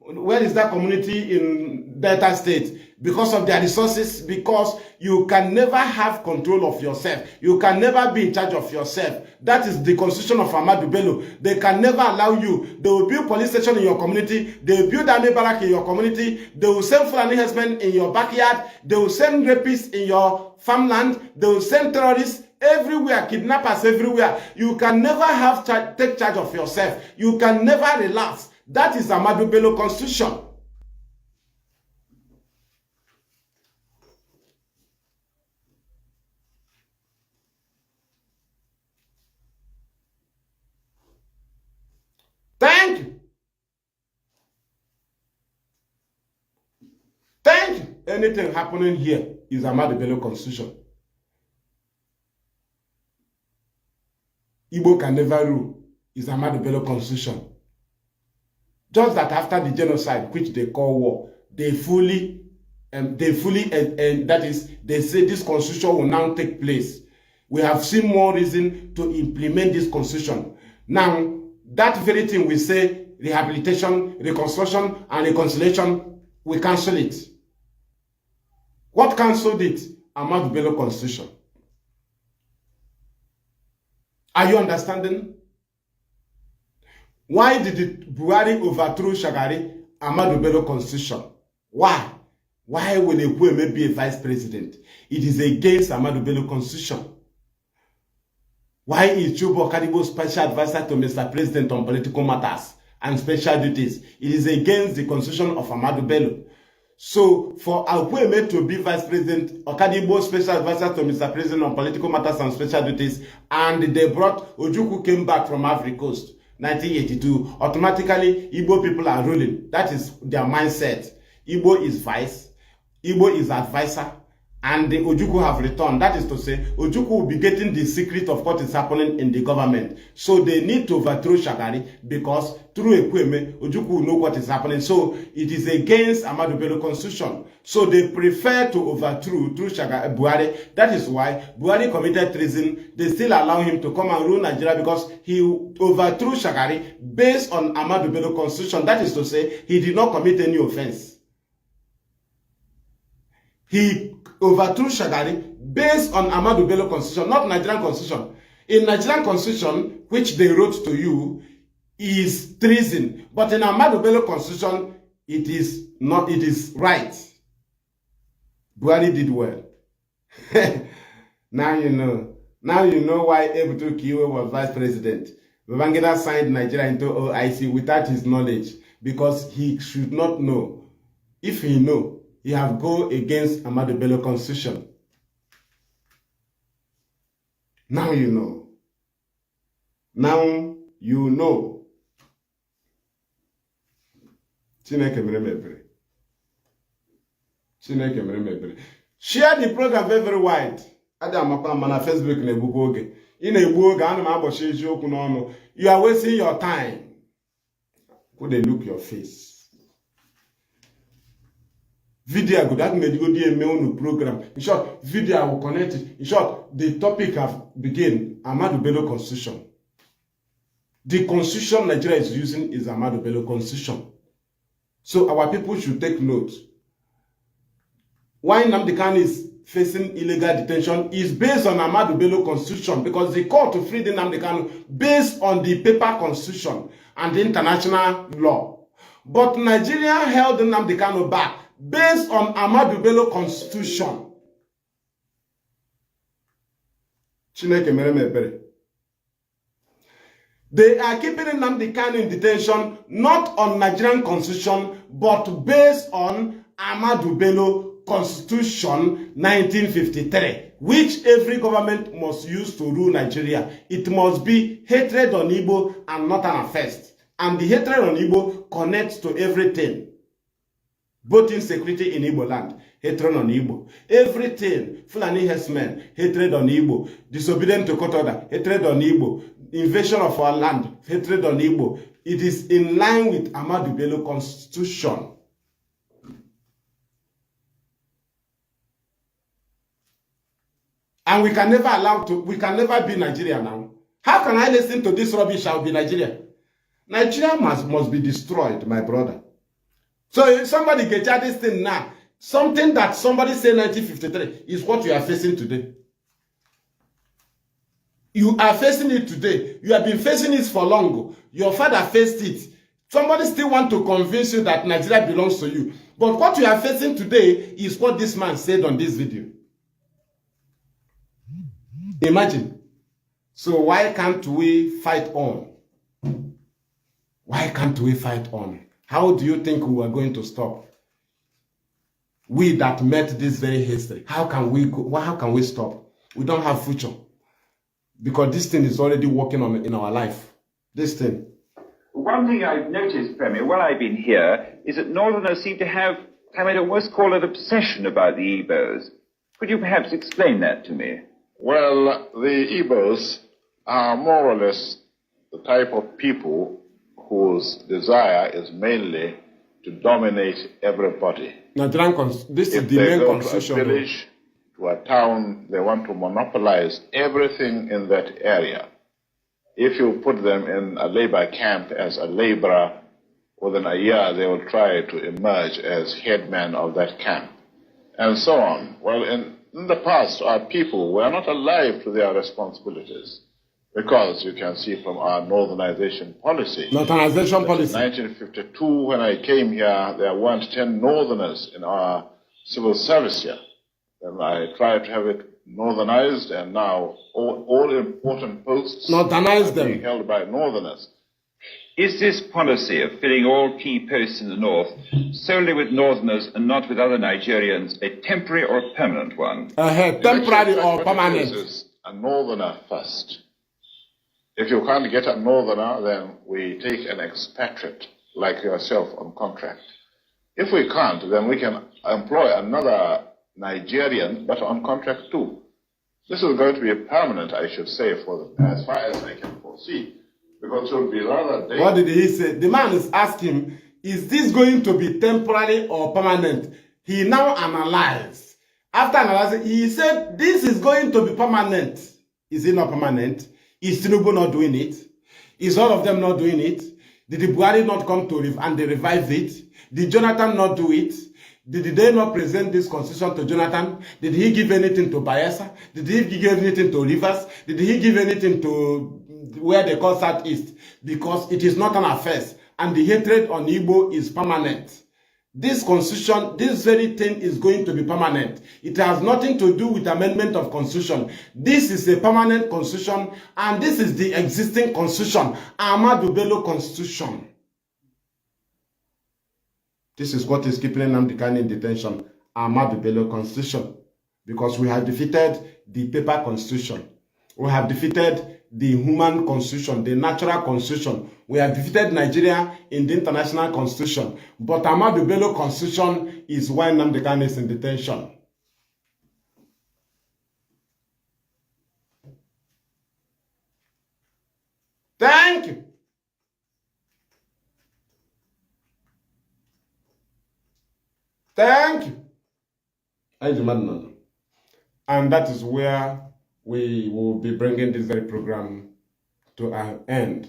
where is that community in Delta State? Because of their resources, because you can never have control of yourself. You can never be in charge of yourself. That is the constitution of Ahmadu Bello. They can never allow you. They will build police station in your community. They will build army barrack in your community. They will send Fulani herdsmen in your backyard. They will send rapists in your farmland. They will send terrorists everywhere, kidnappers everywhere. You can never take charge of yourself. You can never relax. That is Ahmadu Bello constitution. Thank you. Thank you. Anything happening here is Ahmadu Bello constitution. Igbo can never rule is Ahmadu Bello constitution. Just that after the genocide, which they call war, they fully, that is, they say this constitution will now take place. We have seen more reason to implement this constitution. Now, that very thing we say, rehabilitation, reconstruction, and reconciliation, we cancel it. What cancelled it? Ahmadu Bello constitution. Are you understanding? Why did Buhari overthrow Shagari? Ahmadu Bello constitution. Why? Why will Ekwueme be a vice president? It is against Ahmadu Bello constitution. Why is Chubo Kadibo special advisor to Mr. President on political matters and special duties? It is against the constitution of Ahmadu Bello. So, for Ekwueme to be vice president, Okadibo special advisor to Mr. President on political matters and special duties, and they brought Ojukwu came back from Ivory Coast, 1982, automatically Igbo people are ruling. That is their mindset. Igbo is vice, Igbo is advisor, and the Ojukwu have returned. That is to say, Ojukwu will be getting the secret of what is happening in the government. So they need to overthrow Shagari, because through Ekwueme, Ojukwu will know what is happening. So it is against Ahmadu Bello constitution. So they prefer to overthrow through Shagari, Buhari. That is why Buhari committed treason. They still allow him to come and rule Nigeria, because he overthrew Shagari based on Ahmadu Bello constitution. That is to say, he did not commit any offense. He overthrew Shagari based on Ahmadu Bello constitution, not Nigerian constitution. In Nigerian constitution, which they wrote to you, is treason. But in Ahmadu Bello constitution, it is not, it is right. Buhari did well. Now you know. Now you know why Ebutu Kiwe was vice president. Babangida signed Nigeria into OIC without his knowledge, because he should not know. If he know, he have go against Ahmadu Bello constitution. Now you know. Now you know. Chineke mere mebere. Chineke mere mebere. Share the program very, very wide. Ada amakwa mana Facebook na-egbugo oge. Ị na-egbu oge ana m agbochi eziokwu n'ọnụ. You are wasting your time. Could they look your face? Video go that made go do a mail program. In short, video I will connect it. In short, the topic have begin Ahmadu Bello Constitution. The constitution Nigeria is using is Ahmadu Bello Constitution. So our people should take note. Why Nnamdi Kanu is facing illegal detention is based on Ahmadu Bello Constitution, because the court to free Nnamdi Kanu based on the paper constitution and the international law. But Nigeria held Nnamdi Kanu back based on Ahmadu Bello Constitution. Chineke mere m ebere. They are keeping Nnamdi Kanu in detention not on Nigerian constitution but based on Ahmadu Bello Constitution 1953, which every government must use to rule Nigeria. It must be hatred on Igbo and not an affest. And the hatred on Igbo connects to everything. Both insecurity in Igbo land, hatred on Igbo. Everything, Fulani herdsmen, hatred on Igbo. Disobedient to court order, hatred on Igbo. Invasion of our land, hatred on Igbo. It is in line with Ahmadu Bello Constitution. And we can never be Nigeria now. How can I listen to this rubbish? I'll be Nigeria. Nigeria must be destroyed, my brother. So if somebody gets at this thing now, something that somebody said 1953 is what you are facing today. You are facing it today. You have been facing it for long. Your father faced it. Somebody still want to convince you that Nigeria belongs to you. But what you are facing today is what this man said on this video. Imagine. So why can't we fight on? Why can't we fight on? How do you think we are going to stop? We that met this very history. How can we go? How can we stop? We don't have future. Because this thing is already working on in our life. This thing. One thing I've noticed, Premier, while I've been here, is that Northerners seem to have, I might almost call it, obsession about the Igbos. Could you perhaps explain that to me? Well, the Igbos are more or less the type of people whose desire is mainly to dominate everybody. This is If the they main go constitution. to a village, to a town, they want to monopolize everything in that area. If you put them in a labor camp as a laborer, within a year they will try to emerge as headman of that camp, and so on. Well, in the past, our people were not alive to their responsibilities, because you can see from our northernization policy. Northernization policy. In 1952, when I came here, there weren't 10 northerners in our civil service here. Then I tried to have it northernized, and now all important posts are being held by northerners. Is this policy of filling all key posts in the north solely with northerners and not with other Nigerians a temporary or a permanent one? Temporary or permanent? Is a northerner first. If you can't get a northerner, then we take an expatriate like yourself on contract. If we can't, then we can employ another Nigerian, but on contract too. This is going to be permanent, I should say, as far as I can foresee, because it will be rather dangerous. What did he say? The man is asking, is this going to be temporary or permanent? He now analyzed. After analyzing, he said, this is going to be permanent. Is it not permanent? Is Tinubu not doing it? Is all of them not doing it? Did the Buhari not come to and they revive it? Did Jonathan not do it? Did they not present this constitution to Jonathan? Did he give anything to Bayelsa? Did he give anything to Rivers? Did he give anything to where they call Southeast? Because it is not an affair, and the hatred on Igbo is permanent. This constitution, this very thing is going to be permanent. It has nothing to do with amendment of constitution. This is a permanent constitution, and this is the existing constitution, Ahmadu Bello Constitution. This is what is keeping Nnamdi Kanu in detention, Ahmadu Bello Constitution. Because we have defeated the paper constitution. We have defeated the human constitution, the natural constitution. We have defeated Nigeria in the international constitution. But Ahmadu Bello Constitution is why Nnamdi Kanu is in detention. Thank you. And that is where we will be bringing this very program to an end.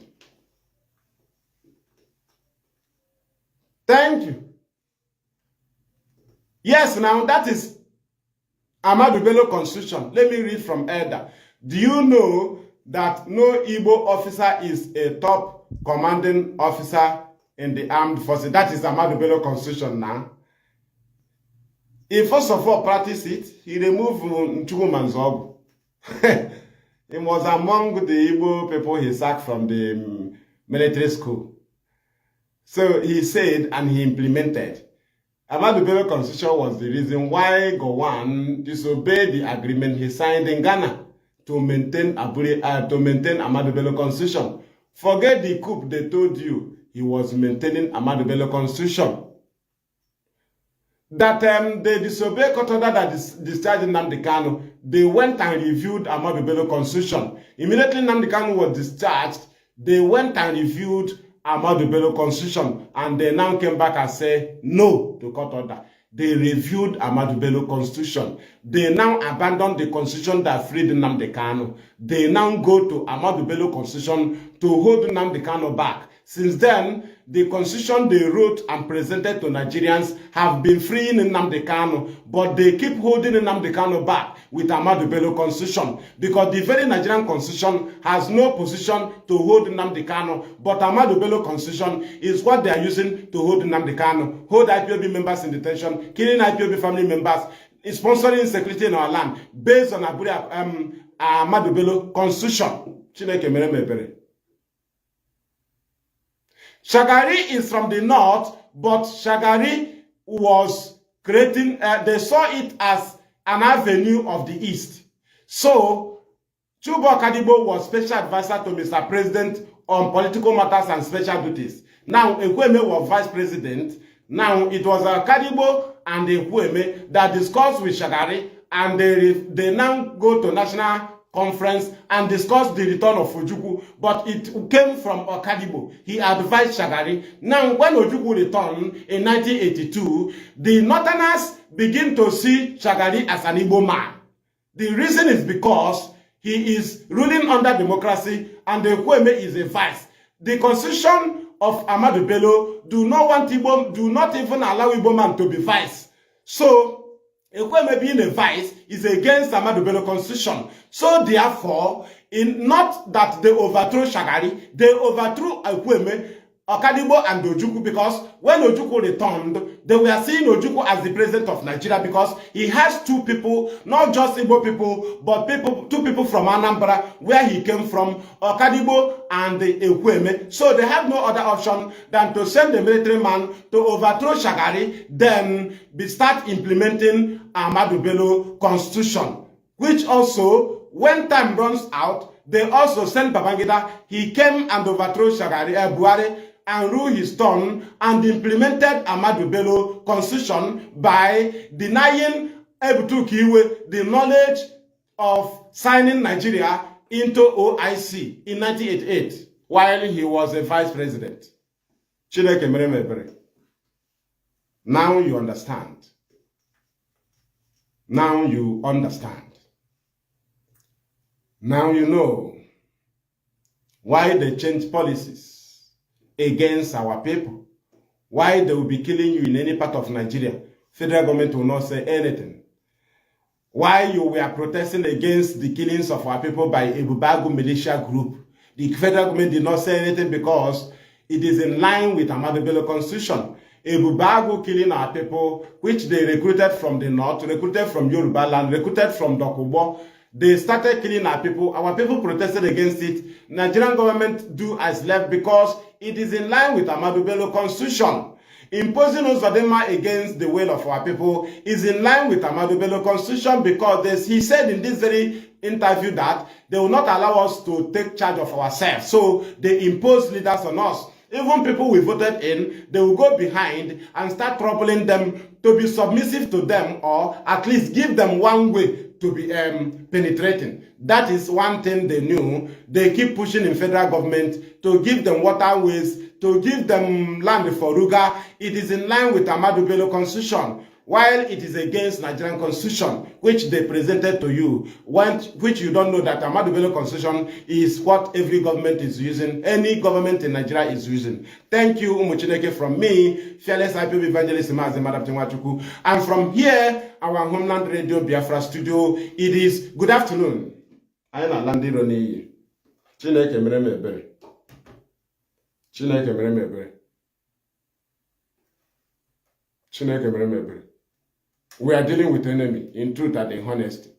Thank you. Yes, now that is Ahmadu Bello Constitution. Let me read from Elder. Do you know that no Igbo officer is a top commanding officer in the armed forces? That is Ahmadu Bello Constitution now. He first of all practiced it. He removed Nchukwumanzogu. He was among the Igbo people he sacked from the military school. So he said and he implemented. Ahmadu Bello Constitution was the reason why Gowon disobeyed the agreement he signed in Ghana to maintain Ahmadu Bello Constitution. Forget the coup they told you he was maintaining Ahmadu Bello Constitution. That they disobeyed court order that discharged Nnamdi Kanu, they went and reviewed Ahmadu Bello Constitution. Immediately Nnamdi Kanu was discharged, they went and reviewed Ahmadu Bello Constitution, and they now came back and said no to court order. They reviewed Ahmadu Bello Constitution. They now abandoned the constitution that freed Nnamdi Kanu. They now go to Ahmadu Bello Constitution to hold Nnamdi Kanu back. Since then, the constitution they wrote and presented to Nigerians have been freeing Nnamdi Kanu, but they keep holding Nnamdi Kanu back with Ahmadu Bello Constitution because the very Nigerian constitution has no position to hold Nnamdi Kanu, but Ahmadu Bello Constitution is what they are using to hold Nnamdi Kanu, hold IPOB members in detention, killing IPOB family members, sponsoring insecurity in our land based on Ahmadu Bello Constitution. Chineke mere mebere. Shagari is from the north, but Shagari was creating, they saw it as an avenue of the east. So, Chubo Kadibo was special advisor to Mr. President on political matters and special duties. Now, Ekweme was vice president. Now, it was Kadibo and Ekweme that discussed with Shagari, and they now go to national conference and discuss the return of Ojukwu, but it came from Okadibo. He advised Shagari. Now, when Ojukwu returned in 1982, the Northerners begin to see Shagari as an Igbo man. The reason is because he is ruling under democracy and the Ekweme is a vice. The constitution of Ahmadu Bello do not even allow Igbo man to be vice. So, Ekweme being a vice is against Ahmadu Bello Constitution. So therefore, not that they overthrew Shagari, they overthrew Ekweme, Okadibo and Ojukwu, because when Ojukwu returned, they were seeing Ojukwu as the president of Nigeria because he has two people, not just Igbo people, but two people from Anambra, where he came from, Okadibo and Ekweme. So they have no other option than to send the military man to overthrow Shagari, then start implementing Ahmadu Bello Constitution, which also, when time runs out, they also sent Babangida. He came and overthrew Shagari, Buhari, and ruled his turn and implemented Ahmadu Bello Constitution by denying Ebutu Kiwe the knowledge of signing Nigeria into OIC in 1988 while he was a vice president. Chineke mere mebere. Now you understand. Now you understand. Now you know why they change policies against our people. Why they will be killing you in any part of Nigeria. Federal government will not say anything. Why you were protesting against the killings of our people by a Bubagu militia group. The federal government did not say anything because it is in line with Ahmadu Bello Constitution. Ebubagu killing our people, which they recruited from the north, recruited from Yoruba land, recruited from Dokubo. They started killing our people. Our people protested against it. Nigerian government do as left because it is in line with Ahmadu Bello Constitution. Imposing Uzodinma against the will of our people is in line with Ahmadu Bello Constitution because he said in this very interview that they will not allow us to take charge of ourselves. So they impose leaders on us. Even people we voted in, they will go behind and start troubling them to be submissive to them or at least give them one way to be penetrating. That is one thing they knew. They keep pushing in federal government to give them waterways, to give them land for Ruga. It is in line with Ahmadu Bello Constitution. while it is against Nigerian constitution, which they presented to you, which you don't know that Ahmadu Bello constitution is what every government is using, any government in Nigeria is using. Thank you, Umuchineke, from me, fearless IPB evangelist Mazi Madaptingwachuku. And from here, our Homeland Radio Biafra studio, it is good afternoon. I na landi roni. Chineke mere me ebere. Chineke mere me ebere. Chineke mere me ebere. We are dealing with enemy in truth and in honesty.